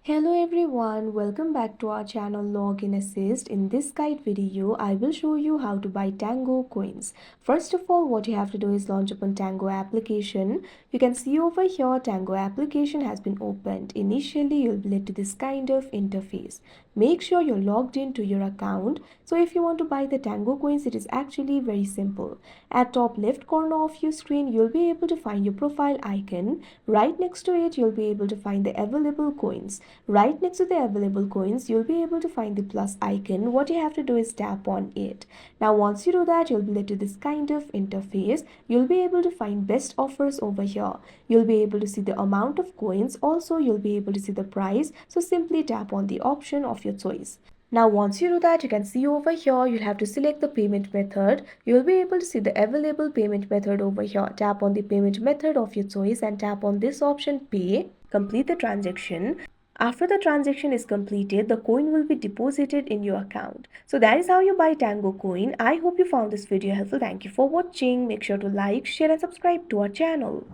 Hello everyone, welcome back to our channel Login Assist. In this guide video, I will show you how to buy Tango coins. First of all, what you have to do is launch upon Tango application. You can see over here Tango application has been opened. Initially, you'll be led to this kind of interface. Make sure you're logged into your account. So if you want to buy the Tango coins, it is actually very simple. At top left corner of your screen, you'll be able to find your profile icon. Right next to it, you'll be able to find the available coins. Right next to the available coins, you'll be able to find the plus icon. What you have to do is tap on it. Now, once you do that, you'll be led to this kind of interface. You'll be able to find best offers over here. You'll be able to see the amount of coins. Also, you'll be able to see the price. So simply tap on the option of your choice. Now, once you do that, you can see over here, you'll have to select the payment method. You'll be able to see the available payment method over here. Tap on the payment method of your choice and tap on this option, pay. Complete the transaction. After the transaction is completed, the coin will be deposited in your account. So that is how you buy Tango coin. I hope you found this video helpful. Thank you for watching. Make sure to like, share and subscribe to our channel.